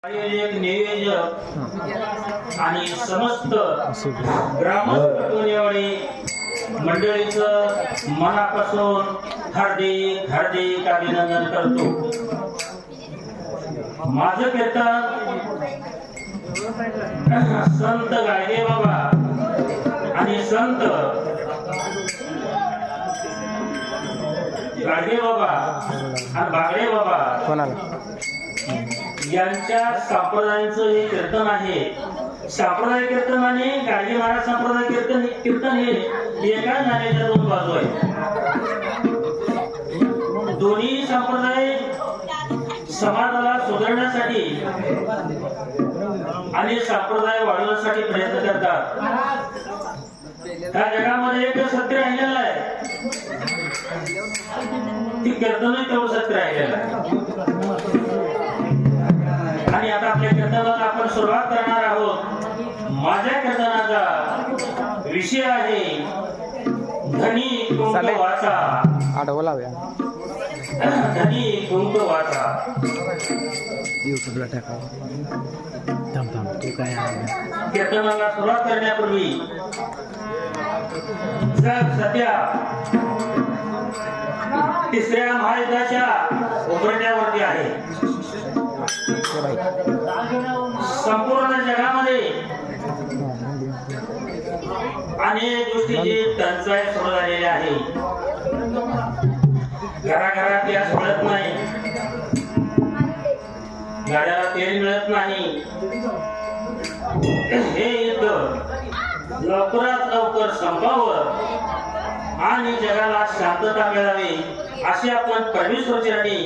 आयोजक नियोजक आणि समस्त ग्रामस्थांनी मंडळीचं मनापासून हार्दिक हार्दिक अभिनंदन करतो। माझं कीर्तन संत गाडगे बाबा आणि संत गाडगे बाबा आणि बागडे बाबा यांच्या संप्रदायाचं हे कीर्तन आहे। संप्रदाय कीर्तन आणि गाडगे महाराज संप्रदाय कीर्तन हे एका नाण्याच्या दोन बाजू आहेत। दोन्ही संप्रदाय समाजाला सुधारण्यासाठी आणि संप्रदाय वाढवण्यासाठी प्रयत्न करतात। या जगामध्ये एक सत्य राहिलेलं आहे, ती कीर्तनही तेवढं सत्य राहिलेलं आहे। आणि आता आपल्या कीर्तनाला आपण सुरुवात करणार आहोत। माझ्या कीर्तनाचा विषय आहे धनी कुंक वाचा। धनी कुंक वाचा यूट्यूबला टाका। थांब तू काय कीर्तनाला सुरुवात करण्यापूर्वी जग सध्या तिसऱ्या महायुद्धाच्या उंबरठ्यावरती आहे। संपूर्ण जगामध्ये अनेक गोष्टींची टंचाई सुरू झालेली आहे। घराघरात गॅस मिळत नाही, गाड्याला तेल मिळत नाही। हे युद्ध लवकरात लवकर संपावं आणि जगाला शांतता मिळावी अशी आपण परमेश्वराची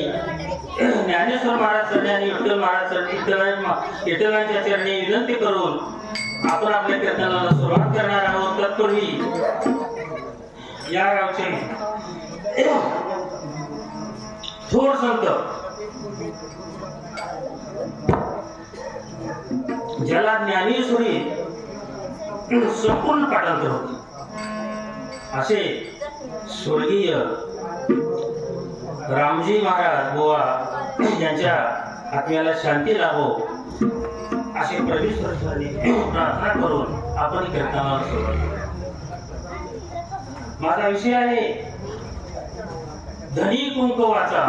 ज्ञानेश्वर महाराज चरणी आणि विठ्ठल महाराज विठ्ठलांच्या चरणी विनंती करून आपण आपल्या कीर्तनाला सुरुवात करणार आहोत। तत्पूर्वी या गावचे थोर संत ज्याला ज्ञानेश्वरी संपूर्ण पाठांतर होते असे स्वर्गीय रामजी महाराज बुवा यांच्या आत्म्याला शांती लाभो असे परमेश्वराची प्रार्थना करून आपण कीर्तनाला सुरुवात करू। माझा विषय आहे धनी कुंक वाचा।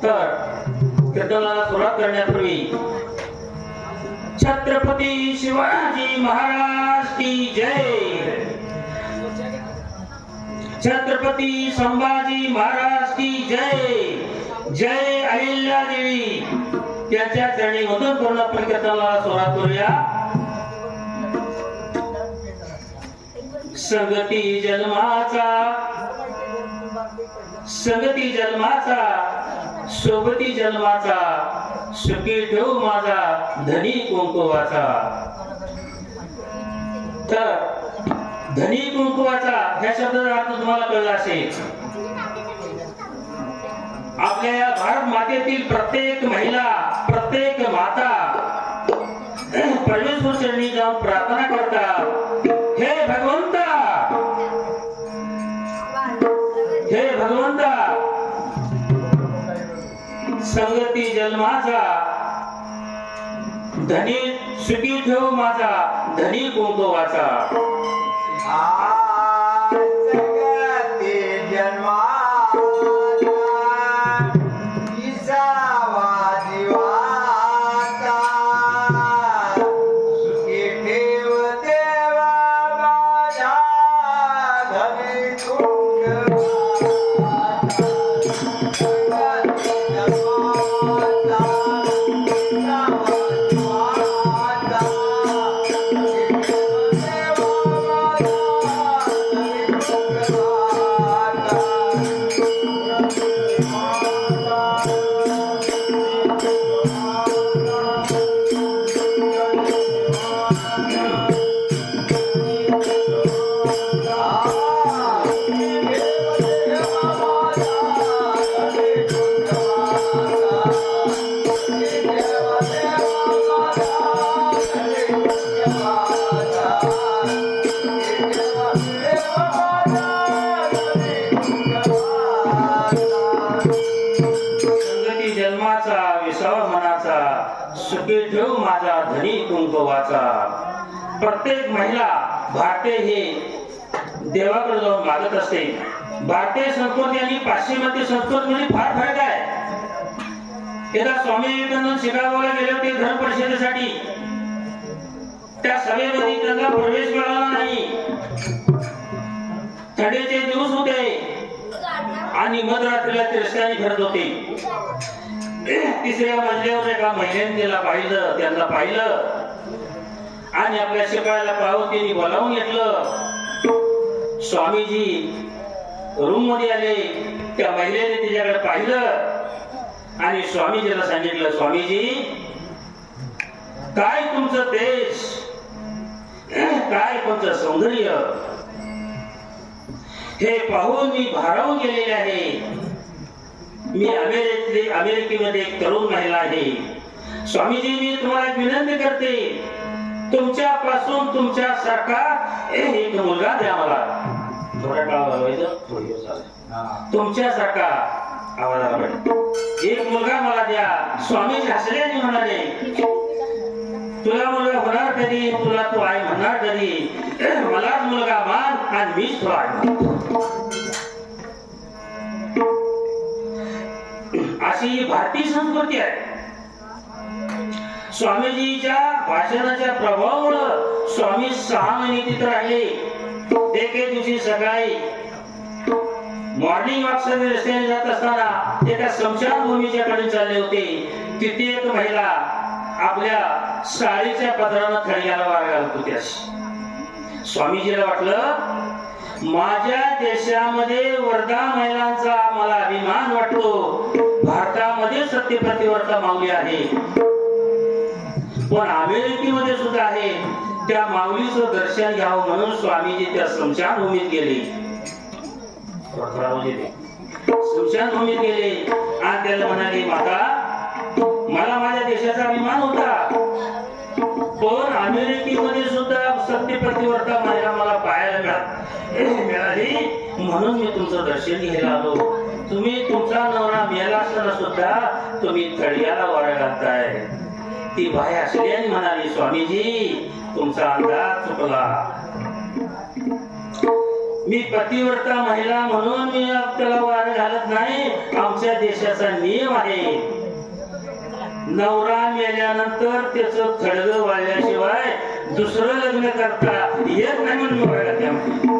तर कीर्तनाला सुरुवात करण्यापूर्वी छत्रपती शिवाजी महाराज की जय, छत्रपती संभाजी महाराज की जय, जय अहिल्या देवी त्यांच्या चरणी वंदन करून आपण कीर्तनाला सुरुवात करूया। संगती जन्माचा सोबती जन्माचा सुखी ठेव माझा धनी कुंकुवाचा। तर धनी कुंकुवाचा ह्या शब्दाचा अर्थ तुम्हाला कळला असेल। आपल्या या भारत मातेतील प्रत्येक महिला, प्रत्येक माता परमेश्वर चरणी जाऊन प्रार्थना करतात, हे भगवंता, हे भगवंता, संगती जन्माचा धनी सुखी ठेव माझा धनी कुंकुवाचा। संगती जन्माचा विसावा जीवाचा सुखी ठेव देवा माझा धनी कुंकुवाचा। देवाचा. प्रत्येक महिला भारतीय हे देवाकडे जाऊन मागत असते. भारतीय संस्कृती आणि पाश्चिमात्य संस्कृतीमध्ये फार फरक आहे. एकदा स्वामी विवेकानंद शिकागोला गेले होते धर्म परिषदेसाठी. त्या सभेमध्ये त्यांना प्रवेश मिळाला नाही. थंडीचे दिवस होते आणि मध्यरात्रीला ते रस्त्याने फिरत होते. तिसऱ्या मजल्यावर एका महिलेने त्यांना पाहिलं आणि आपल्या शिपायाला पाहून त्यांनी बोलावून घेतलं. स्वामीजी रूम मध्ये आले. त्या महिलेने तिच्याकडे पाहिलं आणि स्वामीजीला सांगितलं, स्वामीजी काय तुमचं देश, काय तुमचं सौंदर्य, हे पाहून मी भारावून गेलेले आहे. मी अमेरिकेमध्ये एक तरुण महिला आहे. स्वामीजी मी तुम्हाला विनंती करते, तुमच्यापासून तुमच्यासारखा एक मुलगा द्या मला. थोड्या काळात तुमच्यासारखा आवाज आला पाहिजे. एक मुलगा मला द्या. स्वामीजी हसले आणि म्हणाले, तुला मुलगा होणार कधी, तुला तू आई म्हणणार कधी, मलाच मुलगा मान आणि मीच तुला आई म्हणतो. अशी ही भारतीय संस्कृती आहे. स्वामीजीच्या भाषणाच्या प्रभावामुळे स्वामी 6 महिने तिथे राहिले. एके दिवशी सकाळी मॉर्निंग वॉकसाठी रस्त्याने जात असताना एका स्मशानभूमीच्या कडे चालले होते. तिथे एक महिला आपल्या साडीच्या पदरानं थडग्याला वार घालत होती. स्वामीजीला वाटलं माझ्या देशामध्ये वर्धा महिलांचा मला अभिमान वाटतो. भारतामध्ये सत्यपतिव्रता माऊली आहे, पण अमेरिकेमध्ये सुद्धा आहे. त्या माऊलीचं दर्शन घ्यावं म्हणून स्वामीजी त्या स्मशानभूमीत गेले. स्मशानभूमीत गेले आणि त्याला म्हणाले, माता मला माझ्या देशाचा अभिमान होता, पण अमेरिकेमध्ये सुद्धा सत्यपतिव्रता महिला मला पाहायला मिळाली म्हणून मी तुमचं दर्शन घ्यायला आलो. तुम्ही तुमचा नवरा मेला असताना सुद्धा तुम्ही थडग्याला वारा घालताय. ती बाई हसली आणि म्हणाली, स्वामीजी तुमचा अंदाज चुकला. मी पतिव्रता महिला म्हणून मी त्याला वार घालत नाही. आमच्या देशाचा नियम आहे, नवरा मेल्यानंतर त्याचं थडगं वाळल्याशिवाय दुसरं लग्न करता येत नाही म्हणून मी वार घालते.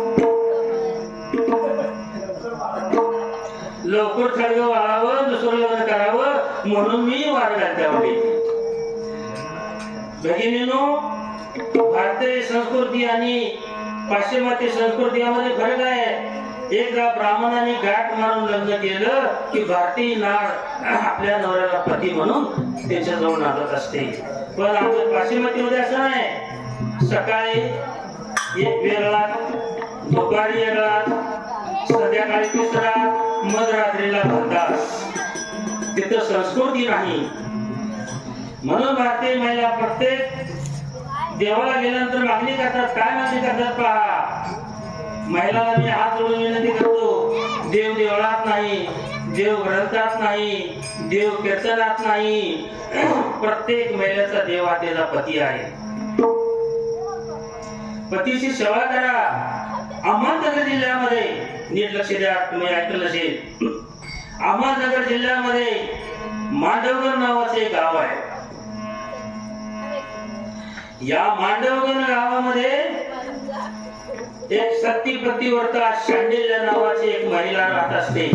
लवकर थडगं वाळावं, दुसरं लग्न करावं म्हणून मी वार घालते. भगिनीनो, भारतीय संस्कृती आणि पाश्चिमात्य संस्कृती यामध्ये फरक आहे. एकदा ब्राह्मणाने गाठ मारून लग्न केलं की भारतीय नाड आपल्या नवऱ्याला पती म्हणून त्याच्याजवळ नांदत असते. पण आपल्या पाश्चिमात्यामध्ये असं नाही. सकाळी एक वेगळा, दुपारी वेगळा, संध्याकाळी तिसरा, मध्यरात्रीला भरतास. तिथं संस्कृती नाही. म्हणून भारतीय महिला प्रत्येक देवाला गेल्यानंतर मागणी करतात. काय मागणी करतात पहा. महिलाला मी हात जोडून विनंती करतो, देव देवळात नाही, देव ग्रंथात नाही, देव कीर्तनात नाही. प्रत्येक महिलेचा देव हा त्याचा पती आहे. पतीची सेवा करा. अहमदनगर जिल्ह्यामध्ये नीट लक्ष द्या, तुम्ही ऐकलं असेल, अहमदनगर जिल्ह्यामध्ये मांडवगड नावाचे एक गाव आहे. या मांडवगड गावामध्ये एक सत्यपतिव्रता शांडिल्य नावाची एक महिला राहत असते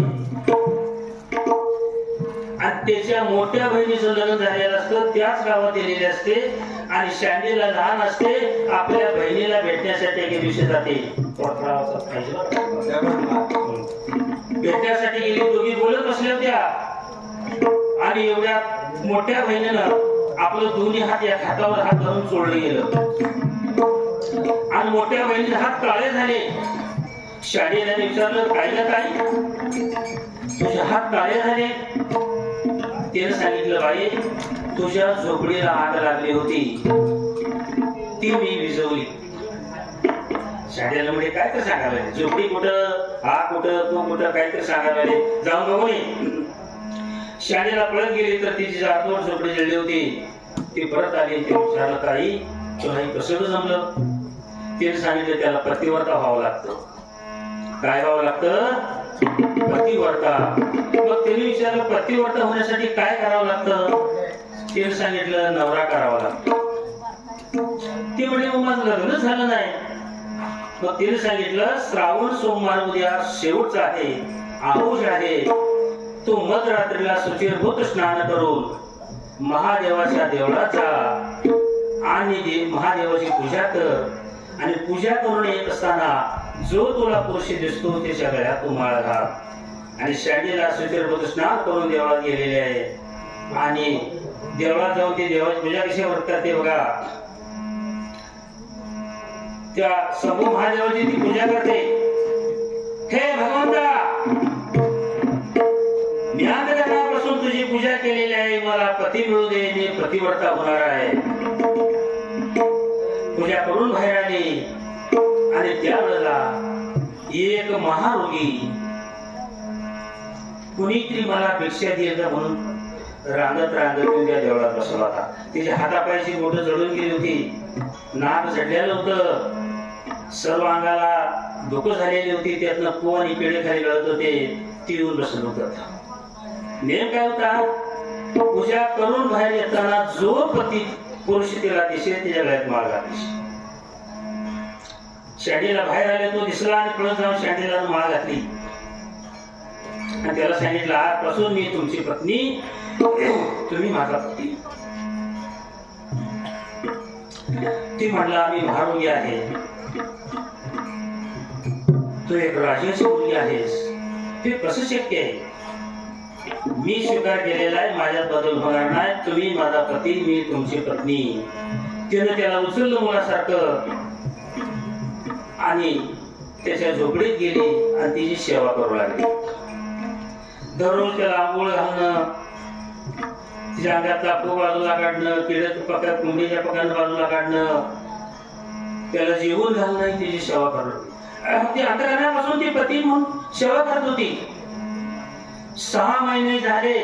आणि त्याच्या मोठ्या बहिणीचं लग्न झालेलं असतं. त्याच गावात गेलेले असते आणि शांडिल्य लहान असते. आपल्या बहिणीला भेटण्यासाठी एके दिवशी जाते. भेटण्यासाठी गेली. दोघी बोलत बसल्या होत्या आणि एवढ्या मोठ्या बहिणीनं आपलं दोन्ही हात या हातावर हात धरून सोडले गेलं आणि मोठ्या बहिणीचे हात काळे झाले. शाळेने विचारलं, काय ग ताई, तुझे हात काळे झाले? तिने सांगितलं, बाई तुझ्या झोपडीला आग लागली होती, ती मी विझवली. शाळेला म्हणजे काय तर सांगायला, झोपडी कुठं, हा कुठं, तू कुठं, काय तर सांगायला, जाऊन बघू नये. शाळेला पळत गेली तर तिची आतवर झोपडी जळली होती. ती परत आली. ते विचारलं, ताई तुला हे कसं जमलं? ते सांगितलं त्याला पतिव्रता व्हावं लागतं. काय व्हावं लागतं? पतिव्रता. मग त्यांनी विचारलं पतिव्रता होण्यासाठी काय करावं लागतं? ते सांगितलं नवरा करावा लागतो. ते म्हणजे मग माझं लग्न झालं नाही. मग तिने सांगितलं श्रावण सोमवार उद्या शेवटचा आहे, आहुष आहे. तो मध्यरात्रीला शुचिरभूत स्नान करून महादेवाच्या देवळात जा आणि महादेवाची पूजा कर. आणि पूजा करून येत असताना जो तुला पुरुष दिसतो त्याच्या गळ्यात तू माळ घाल. आणि शाडीला शुचिरभूत स्नान करून देवळात गेलेले आहे आणि देवळात जाऊन ते देवाची पूजा कशी करते बघा. त्या समूह महादेवाची ती पूजा करते. हे भगवंता, मी अंतःकरणापासून तुझी पूजा केलेली आहे. मला पती मिळू दे, मी पतिव्रता होणार आहे. पूजा करून बाहेर आली आणि त्यावेळेला एक महारोगी कुणीतरी मला भिक्षा द्यायचं म्हणून रांगत त्या देवळात बसला होता. तिच्या हातापायची बोटं जळून गेली होती, नाक झडलेलं होतं, सर्व अंगाला धुकं झालेली होती, त्यातनं पो आणि पेढे खाली गळत होते. ती येऊन बसत होत. नेम काय होता? पूजा करून बाहेर येताना जो पती पुरुष तिला दिसेल त्याच्या गळ्यात माळ घातली. शाडीला बाहेर आले, तो दिसला आणि पळत जाऊन शाडीला माळ घातली आणि त्याला सांगितलं आजपासून मी तुमची पत्नी, तुम्ही माझा पती. ती म्हणला मी महारोगी आहे, तू एक राजाची मुलगी आहेस, ते कसं शक्य आहे? मी स्वीकार केलेला आहे, माझ्यात बदल होणार नाही. तुम्ही माझा पती, मी तुमची पत्नी. तिने त्याला उचललं मुलासारखं आणि त्याच्या झोपडीत गेली आणि तिची सेवा करू लागली. दररोज त्याला आंघोळ घालणं, तिच्या अंगातला पो बाजूला काढणं, किड्या कोंबडीच्या पकांना बाजूला काढणं, त्याला जेवण घालणं, तिची सेवा करणं. ती अंतःकरणापासून ती पती म्हणून सेवा करत होती. 6 महिने झाले,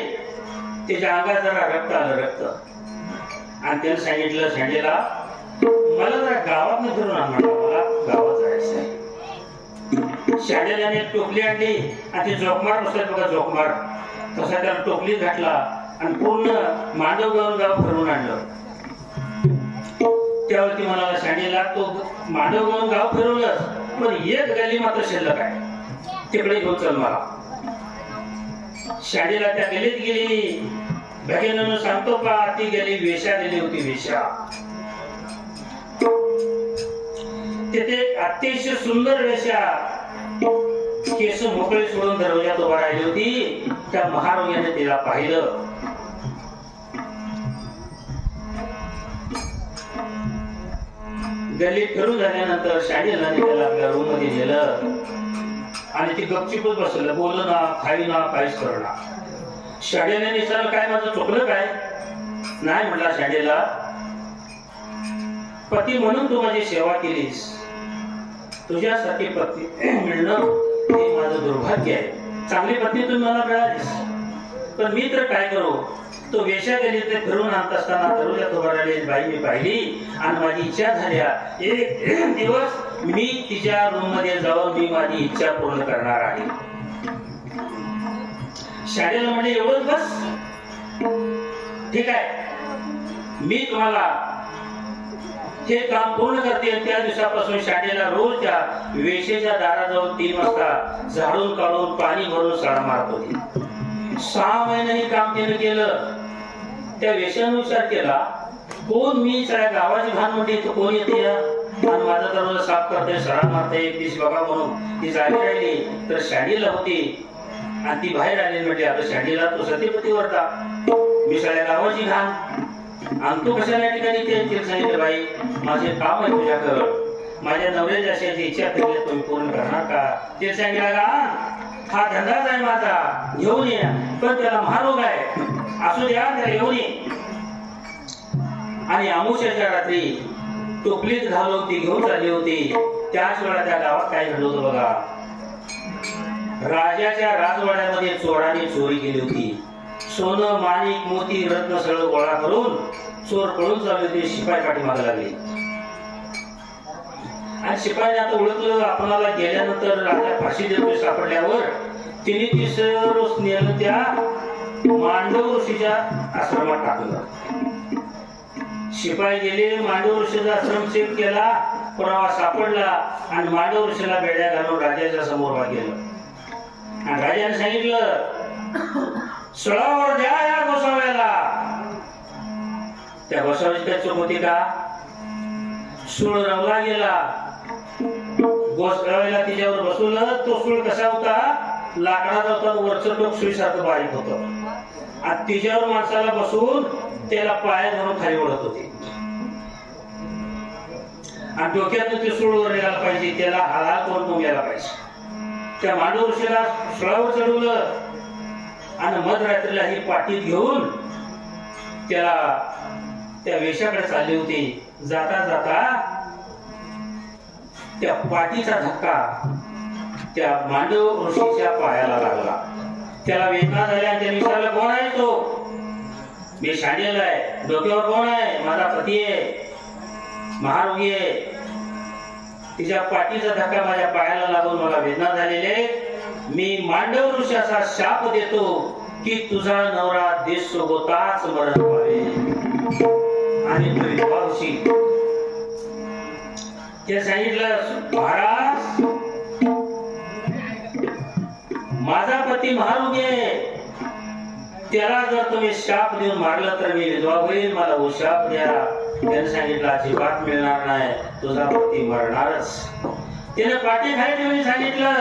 त्याच्या अंगात जरा रक्त आलं, रक्त. आणि त्याने सांगितलं शांडीला मला जरा गावात फिरून आण, मला गावात जायचं आहे. शांडीलाने एक टोपली आणली आणि ती जोकमार बसतात बघा, जोकमार तसा त्याला टोपलीत घातला आणि पूर्ण मांडवगाव गाव फिरून आणलं. त्यावरती म्हणाला शांडीला तो मांडवगाव गाव फिरवलं, पण एक गल्ली मात्र शिल्लक आहे, तिकडे घेऊन चल मला. शाडीला त्या गलीत गेली. भगिनीनं सांगतो का, ती गेली वेशा दिली होती, वेशा. तिथे अतिशय सुंदर वेशा, केस मोकळे सोडून दरवाजात उभा राहिली होती. त्या महारोग्याने तिला पाहिलं. गल्लीत फिरून झाल्यानंतर शाडीला त्याला आपल्या रूम मध्ये गेलं आणि ती गपचिपच बसलं, बोललं ना, खाई ना, काहीच करणार. शाडीला विचारलं काय माझं चुकलं काय? नाही म्हणला शाडीला, पती म्हणून तू माझी सेवा केलीस, तुझ्यासाठी पती मिळणं हे माझं दुर्भाग्य आहे. चांगली पत्नी तुम्ही मला मिळालीस, पण मी तर काय करू? तो वेशा गेली ते फिरून आणत असताना दरवाजात उभा राहिलेली बाई मी पाहिली आणि माझी इच्छा झाल्या, एक दिवस मी तिच्या रूम मध्ये जाऊन मी माझी इच्छा पूर्ण करणार आहे. शाळेला म्हणजे एवढंच बस, ठीक आहे, मी तुम्हाला हे काम पूर्ण करते. त्या दिवसापासून शाळेला रोज त्या वेशेच्या दाराजवळ 3 वाजता झाडून काढून पाणी भरून साडा मारत होती. 6 महिन्यांनी काम त्याने केलं. त्या वेशानुसार केला. कोण मी सगळ्या गावाची भान म्हणते, तो कोण येते आणि माझा दरवाजा साफ करते, सडा मारते, एक दिवशी बघा म्हणून ती जागी राहिली तर शाडीला होती आणि ती बाहेर आली. म्हटली आता शाडीला तो सतीपती वरता, मी सगळ्या गावाची घाण आणि तू कशाला ठिकाणी ते सांगितलं बाई माझे काम आहे तुझ्याकडं, माझ्या नवऱ्याची अशी इच्छा केली तुम्ही पूर्ण करणार का? ते सांगितलं का हा धंदाच आहे माझा, घेऊन ये, पण त्याला महारोग आहे, असू द्या त्याला घेऊन ये. आणि अमावस्येच्या रात्री टोपलीत घालून ती घेऊन चालली होती. त्याच वेळा त्या गावात काय घडलं होतं बघा, राजाच्या राजवाड्यामध्ये चोराने चोरी केली होती. सोनं, माणिक, मोती, रत्न सगळं गोळा करून चोर पळून चालले होते. शिपाई पाठीमागे लागले. आणि शिपाईने आता ओळखलं आपणाला गेल्यानंतर राजा फाशी देतोय सापडल्यावर तिने ती सर्व नेलं त्या मांडव ऋषीच्या आश्रमात टाकलं. शिपाई गेले, मांडव ऋषीचा आश्रम चेक केला, पुरावा सापडला आणि मांडव ऋषीला बेड्या घालून राजाच्या समोर गेलं. आणि राजाने सांगितलं सुळावर द्या या गोसाव्याला. त्या गोसाव्याची काय चूक होती का? सूळ रवला गेला, गोसाव्याला तिच्यावर बसवलं. तो सूळ कसा होता? लाकडाचा होता, वरचं टोक सुईसारखं बारीक होतं आणि तिच्यावर माणसाला बसवून त्याला पाया धरून खाली ओढत होते आणि डोक्यातून ते सूळ वर यायला पाहिजे, त्याला हालहाल करून तो गेला पाहिजे. त्या मांडव ऋषीला सुळावर चढवलं आणि मध्यरात्रीला ही पाठी घेऊन त्याला त्या वेशाकडे चालले होते. जाता जाता त्या पाठीचा धक्का त्या मांडव ऋषीच्या पायाला लागला. त्याला वेदना झाल्या आणि त्याने विचारलं कोण आहे तो? मी शाणेला आहे. डोक्यावर कोण आहे? माझा पती आहे, महारोगी आहे. तिच्या पाठीचा धक्का माझ्या पायाला लागून मला वेदना झालेले. मी मांडव ऋषाचा शाप देतो की तुझा नवरा देश सोबताच मरण पावे आणि तू विधवा होशील. ते सांगितलं महाराज माझा पती महारोगी आहे, त्याला जर तुम्ही शाप देऊन मारलं तर मी विधवा होईल, मला वो शाप द्या. त्याने सांगितलं अजिबात मिळणार नाही, तुझा पती मरणारच. त्याने पाठी खाली ठेवून सांगितलं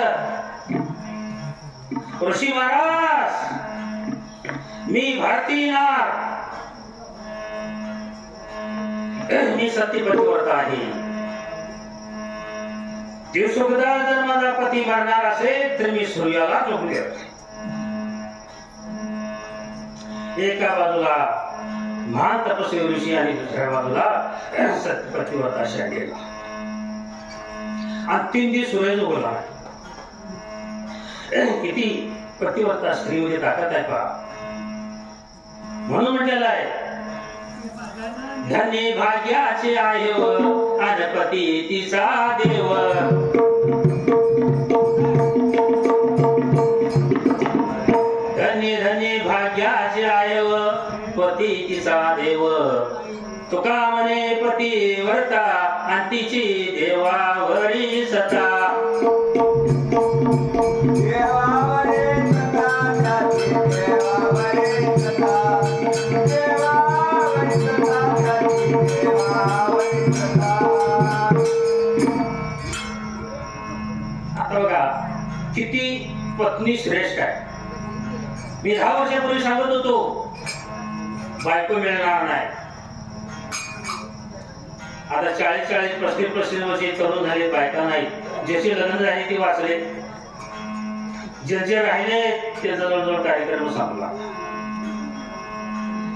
ऋषी महाराज मी भारतीय नार, मी सत्यपतिव्रता आहे. दिवसोगदा जर माझा पती मरणार असेल तर मी सूर्याला झोपले. एका बाजूला महान तपस्वी ऋषी आणि दुसऱ्या बाजूला सत्यपतिव्रता शांडेला. आणि 3 दिवस सूर्य उगवला. किती पतिव्रता स्त्रीमध्ये ताकद आहे पहा. म्हणून म्हटलेलं आहे धन्य भाग्याचे आहे अनपती तिचा देव. धन्य धन्य भाग्याचे आहे पती तिचा देव. तुका म्हणे पतिव्रता आणि तिची देवावरी सता. आता बघा किती पत्नी श्रेष्ठ आहे. मी 10 वर्षापूर्वी सांगत होतो बायको मिळणार नाही. आता 40-40, 35-35 वर्षे तरुण झाले, बायका नाही. ज्याचे लग्न झाले ते वाचले, ज्यांचे राहिले त्याचा जवळजवळ कार्यक्रम संपला.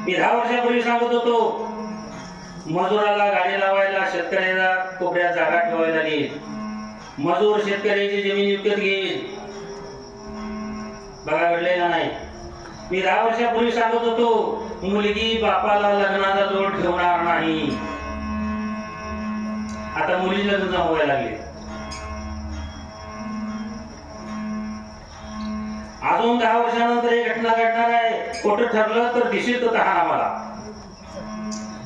मी 10 वर्षापूर्वी सांगत होतो मजुराला गाडी लावायला, शेतकऱ्याला कोपऱ्यात जागा ठेवायला येईल, मजूर शेतकऱ्याची जमीन विकत घेईल. बघा घडलेला नाही. मी 10 वर्षापूर्वी सांगत होतो मुलगी बापाला लग्नाचा जोड ठेवणार नाही. आता मुली लग्न जमवायला लागले. अजून 10 वर्षानंतर एक घटना घडणार आहे. खोटं ठरलं तर दिसेल तर तहा आम्हाला.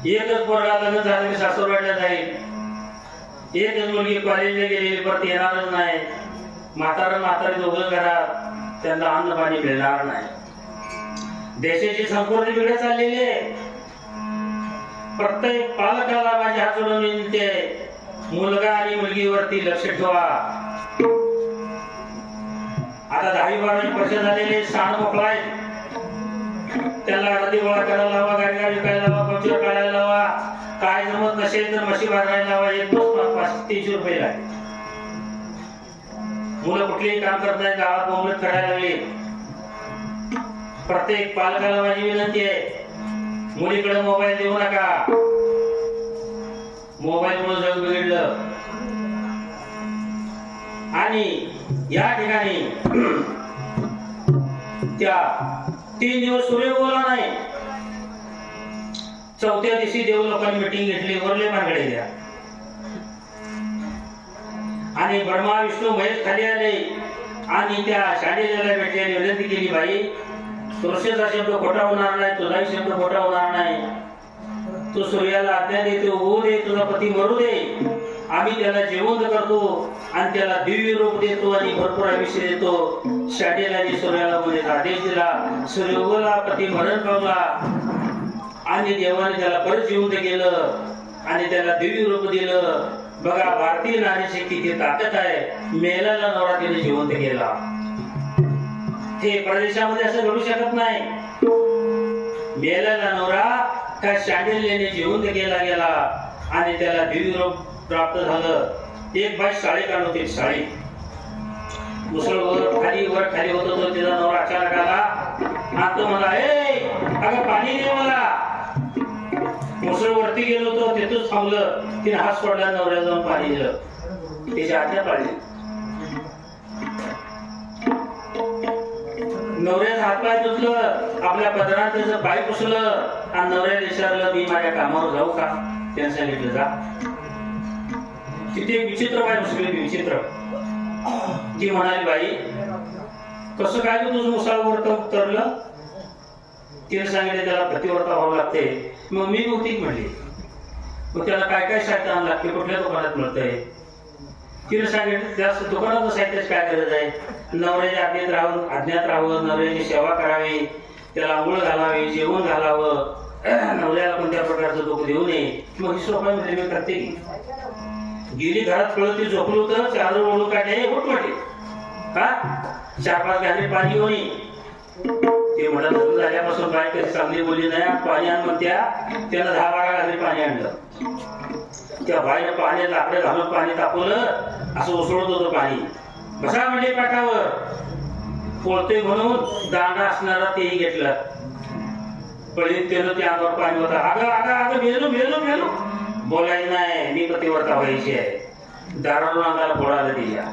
एकच पोरगा लग्न झालं की सासूरवाडीला जाईल, एकच मुलगी कॉलेजला गेलेली परत येणारच नाही. म्हातारी दोघं घरात, त्यांना अन्न पाणी मिळणार नाही. देशाची संपूर्ण बिघडत चाललेली आहे. प्रत्येक पालकाला माझी हात जोडून विनंती आहे, मुलगा आणि मुलगीवरती लक्ष ठेवा. आता 10वी-12वी परीक्षा झालेले शाळा मोकळा आहेत. त्याला नदी गोळा करायला लावा, गाडी विकायला लावा, पंक्चर काढायला लावा, काय जमत नसेल तर म्हशी बाजारायला लावा. एक बस 500-300 रुपये आहे. मुलं कुठलेही काम करत नाही, गावात बोंबलत करायला लागले. प्रत्येक पालकाला माझी विनंती आहे, मुलीकडे मोबाईल देऊ नका. मोबाईल मुळे जग बिघडलं. आणि या ठिकाणी त्या 3 दिवस सूर्य बोलला नाही. 4थ्या दिवशी देव लोकांनी मीटिंग घेतली, वरले मानकडे द्या. आणि ब्रह्मा विष्णू महेश खाली आले आणि त्या शांडिल्याला भेटल्याने विनंती केली, बाई तुळशीचा शब्द खोटा होणार नाही, तुझाही शब्द खोटा होणार नाही. तू सूर्याला आज्ञा दे, तू होऊ दे, तुझा पती मरू दे, आम्ही त्याला जिवंत करतो आणि त्याला दिव्य रूप देतो आणि भरपूर आयुष्य देतो. शांडिल्याने सूर्याला बोलण्याचा आदेश दिला. सूर्य उगवला, पती मरण पावला आणि देवाने त्याला परत जिवंत केलं आणि त्याला दिव्य रूप दिलं. बघा भारतीय नारीची किती ताकद आहे. मेलेला नवरा तिने जिवंत केला. हे प्रदेशामध्ये असं घडू शकत नाही. मेलेला नवरा त्या शांडिल्याने जिवंत केला गेला आणि त्याला दिव्य रूप प्राप्त झालं. एक बाई साडी काढत होती. साडी मुसळ वर खाली होत होतो. तिचा नवरा अचानक आला आणि तो मला, ए अगं पाणी दे मला. मुसळ वरती गेलो होतो, तिथूच थांबलं. तिने हात सोडला, नवऱ्याला जाऊन पाणी दिलं. तिची आज्ञा पाळली. नवऱ्याचा हातपाय धुतलं, आपल्या पदरात त्याचं पाय पुसलं आणि नवऱ्याला विचारलं, मी माझ्या कामावर जाऊ का? त्याने सांगितलं, जा. तिथे एक विचित्र बाई बसली, विचित्र. ती म्हणाली, बाई कसं काय तुझं मुसळावर उतरलं? तिने सांगितलं, त्याला पतिव्रता व्हावं लागते. मग मी भौतिक म्हणली, मग त्याला काय काय साहित्य आणावं लागते, कुठल्या दुकानात मिळतंय? तिने सांगितलं, त्या दुकानाचं साहित्याची काय गरज आहे? नवऱ्याच्या आज्ञात राहावं, नवऱ्याची सेवा करावी, त्याला आंघोळ घालावी, जेवण घालावं, नवऱ्याला कोणत्या प्रकारचं दुःख देऊ नये. मग ही सोपा म्हणजे मी करते. गेली घरात कळत, ती झोपलो होतं, चादर ओढून काढले, उठ म्हटले, का 4-5 घागरी पाणी घेऊन ये. ते म्हणत झाल्यापासून बाई कधी चांगली बोलली नाही. पाणी आण म्हणत्या, त्यानं 10-12 घागरी पाणी आणलं. त्या बाईनं पाण्यात लाकडं घालून पाणी तापवलं, असं उसळत होतं पाणी. बसा म्हणले पाटावर, पोळतोय म्हणून दांडा असणारा तेही घेतलं. पळीत केलं, त्या अंगावर पाणी होता. अगं अगं अगं मेलो. बोलायचं नाही, मी पतिव्रता व्हायची आहे. दारावरून अंगाला फोडायला दिल्या.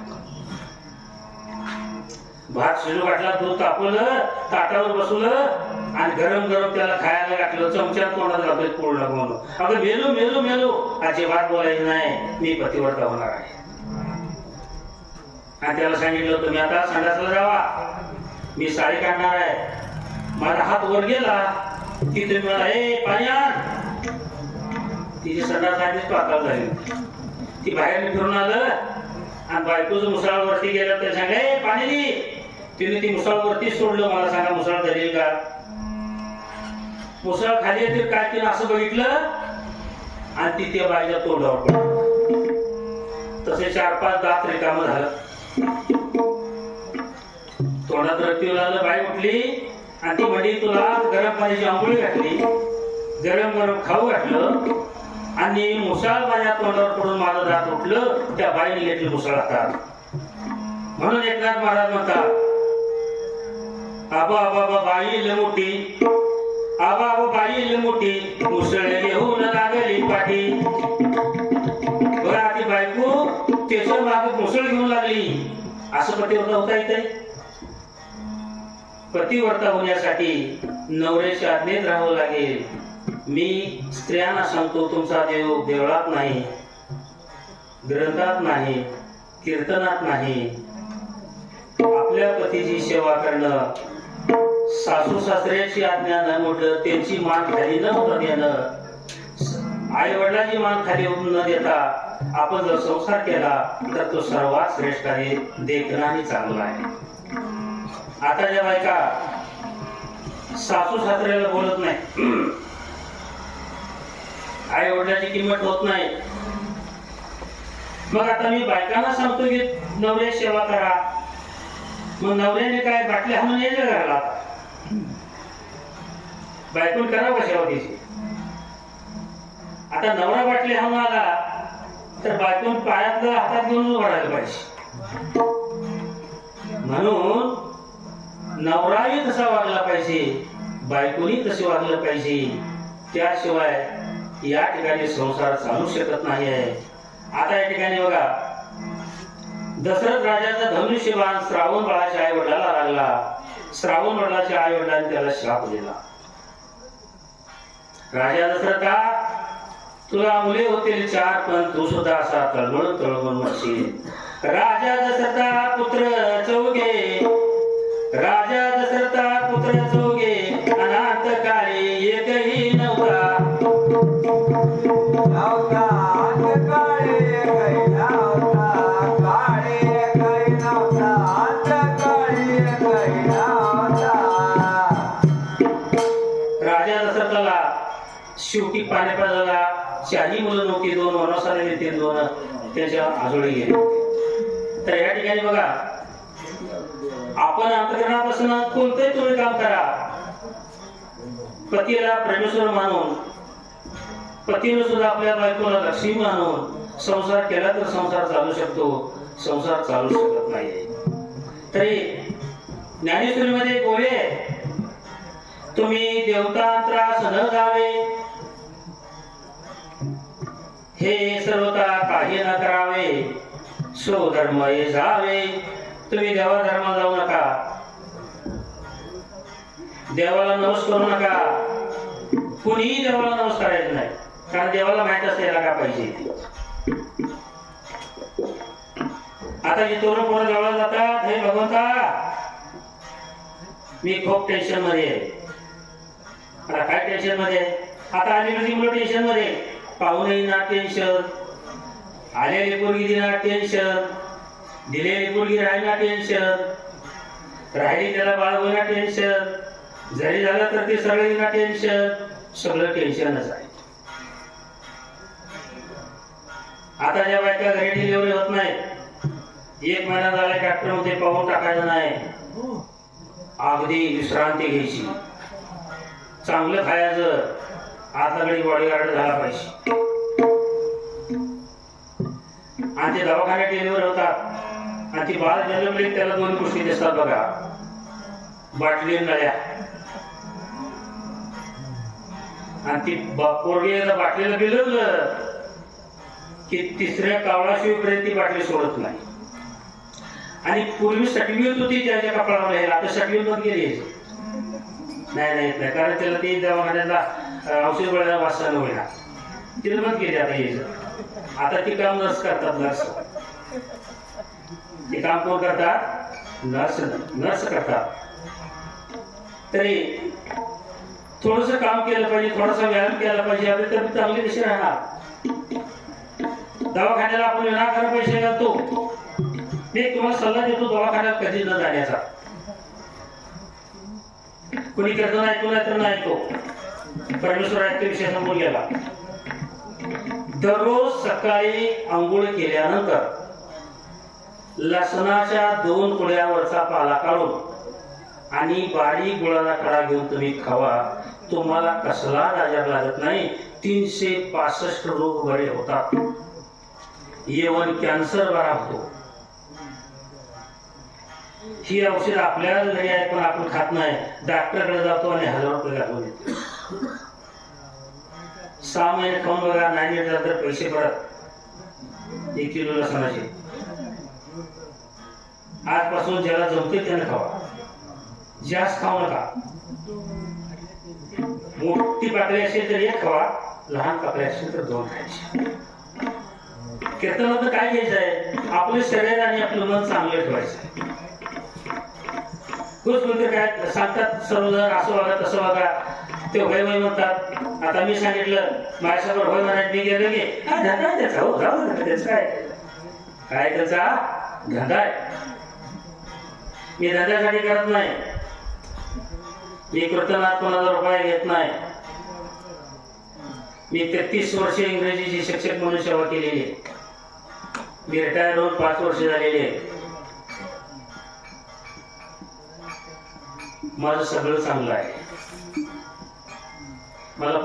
भात शिजू घातला, दूध तापवलं, ताटावर बसवलं आणि गरम त्याला खायला घातलं. चमच्यात तोंडात घालतोय पोळला म्हणून. अगं मेलो अजिबात बोलायचं नाही, मी पतिव्रता होणार आहे. आणि त्याला सांगितलं, तुम्ही आता संडासला जावा, मी साडी काढणार आहे. माझा हात वर गेला की तुम्ही मला, ए पाणी आण. तिची संडास आधीच पातळ झाली. ती बाहेर फिरून आलं आणि बायकोचं मुसळावरती गेलं. ते सांगा, ए पाणी दे. तिने ती मुसळावरती सोडलं. मला सांगा, मुसळ धरेल का? मुसळ खाली येते काय? तिने असं बघितलं आणि ती त्या बाईच्या तोंडावर पडली. तसे 4-5 दात रिकामं झालं. तोंडात रक्त येऊ लागलं. बाई उठली आणि ती म्हणली, तुला गरम पाण्याची आंघोळी घातली, गरम खाऊ घातलं आणि मुसळ माझ्या तोंडावर पडून माझं दात उठलं. त्या बाईने घेतली मुसळ हातात. म्हणून एकनाथ महाराज म्हणतात, आबा बाई लय मोठी, आबा बाई लय मोठी, मुसळ घेऊन लागली पाठी. बघा, ती बायको त्याच्या मागे मुसळ घेऊन लागली. असं पतिव्रता होता येते? पतिव्रता होण्यासाठी नवऱ्याच्या आज्ञेत राहावं लागेल. मी स्त्रियांना सांगतो, तुमचा देव देवळात नाही, ग्रंथात नाही, कीर्तनात नाही. आपल्या पतीची सेवा करणं, सासू सासऱ्याची आज्ञा न मोडलं, त्यांची मान खाली न होता देणं, आई वडिलांची मान खाली न देता आपण जर संसार केला तर तो सर्वात श्रेष्ठ आहे, देखणाही चांगला आहे. आता ज्या बायका सासू सासऱ्याला बोलत नाही, आई वडिलांची किंमत होत नाही, मग आता मी बायकांना सांगतो की नवऱ्याची सेवा करा. मग नवऱ्याने काय बाटली हाणून यायचं घराला? बायकोन करावं का सेवा त्याची? आता नवरा बाटली हाणून आला तर बायकोन पायातलं हातात घेऊन भरायला पाहिजे. म्हणून नवराही तसा वागला पाहिजे, बायकोनी तसे वागलं पाहिजे. त्याशिवाय या ठिकाणी संसार चालू शकत नाही आहे. आता या ठिकाणी बघा, दशरथ राजाचा धनुष्यबाण श्रावण बाळाच्या आई वडिलाला लागला. श्रावण वडिलाच्या आई वडिलांनी त्याला शाप दिला. राजा दशरथा, तुला मुले होतील 4, पण तू सुद्धा असा तळमळ मरशील. राजा दशरथा पुत्र चौघे, राजा दशरथा पुत्र चौघे, अनाथ काळी एकही नव्हता. नव्हता अंधकाळी एकही नव्हता, काळी एकही नव्हता, अंधकाळी एकही नव्हता. राजा दशरथाला शेवटी पाण्यापाजाला 4 मुलं नव्हती, 2 वनवासाला गेले, 2 त्याच्या आजोळी गेले. तर या ठिकाणी बघा, आपण अंतःकरणापासून कोणतंही तुम्ही काम करा, पतीला परमेश्वर मानून, पतीने सुद्धा आपल्या बायकोला लक्ष्मी मानून संसार केला तर संसार चालू शकतो, संसार चालू शकत नाही. तरी ज्ञानेश्वरीमध्ये बोले, तुम्ही देवतांत्रास न जावे, हे सर्वता काही न करावे, स्वधर्म हे जावे. तुम्ही देवा धर्माला जाऊ नका, देवाला नवस करू नका, कुणीही देवाला नवस करायचं नाही, कारण देवाला माहित असायला का पाहिजे. आता जे तरुण पोरं देवाला जातात, हे भगवंता मी खूप टेन्शन मध्ये आहे. आता काय टेन्शन मध्ये? आता आलेली मुलं टेन्शन मध्ये, पाहुणे ना टेन्शन, आलेली पोरगी दिना टेन्शन, दिलेली पोरगी राहिना टेन्शन, राहिली त्याला बाळ होईना टेन्शन, जरी झालं तर ते सगळं टेन्शन, सगळं टेन्शनच आहे. आता ज्या बायका घरी डिलिव्हरी होत नाही, 1 महिना झाला डॉक्टर मध्ये पाहून टाकायचं नाही, अगदी विश्रांती घ्यायची, चांगलं खायचं, आतकडे बॉडीगार्ड झाला पाहिजे. आणि ते दवाखान्यात डिलिव्हर होतात आणि ती बाळ जन्मली, त्याला 2 गोष्टी दिसतात बघा, बाटली नळ्या. आणि ती पोरगी बाटलीला बिलवलं की 3ऱ्या कावळाशिवायपर्यंत ती बाटली सोडत नाही. आणि पूर्वी सटवीत होती त्याच्या कपडावर, आता सटवीत मत गेली नाही, कारण त्याला ती दवाखान्याला औषध गोळ्याला वाचता होईना, तिला मत गेली. आता यायचं आता ती काम नर्स करतात, नर्स ते काम कोण करतात? नर्स करतात. तरी थोडस काम केलं पाहिजे, थोडासा व्यायाम केला पाहिजे, आपली तब्येत चांगली कशी राहणार. दवाखान्याला आपण विनाकारण पैसे घालतो. मी तुम्हाला सल्ला देतो, दवाखान्यात कधी न जाण्याचा. कुणी करतो नाही, ऐकू नाही तर नाही ऐकतो, परमेश्वर ऐकतो विषय समोर गेला. दररोज सकाळी आंघोळ केल्यानंतर लसणाच्या 2 कुड्यावरचा पाला काढून आणि बारीक गुळाचा कडा घेऊन तुम्ही खावा, तुम्हाला कसला आजार लागत नाही. 365 रोग बरे होतात, इव्हन कॅन्सर बरा होतो. ही औषध आपल्या घरी आहे पण आपण खात नाही, डॉक्टरकडे जातो आणि 1000 रुपये घालून येतो. 6 महिने खाऊन बघा, नाही मिळालं तर पैसे परत. 1 किलो लसणाचे आजपासून ज्याला जमते त्याने खावा, जास्त खाऊ नका. मोठी पाकळी असेल तर 1 खावा, लहान पाकळी असेल तर 2 खायचे. कीर्तनात काय घ्यायचं आहे? आपलं शरीर आणि आपलं मन चांगलं ठेवायचं. खूप काय सांगतात सर्वजण, असं बघा तसं बघा, ते होय होय म्हणतात. आता मी सांगितलं माझ्यासमोर होय म्हणायचं, मी गेलो की धंदा आहे त्याचा, हो जाऊ दे, त्याचं काय त्याचा धंदा आहे. मी धंद्यासाठी करत नाही, मी कीर्तनात 5000 रुपये घेत नाही. मी 33 वर्षे इंग्रजीची शिक्षक म्हणून सेवा केलेली आहे. मी रिटायर होऊन 5 वर्ष झालेली आहे. माझं सगळं चांगलं आहे. मला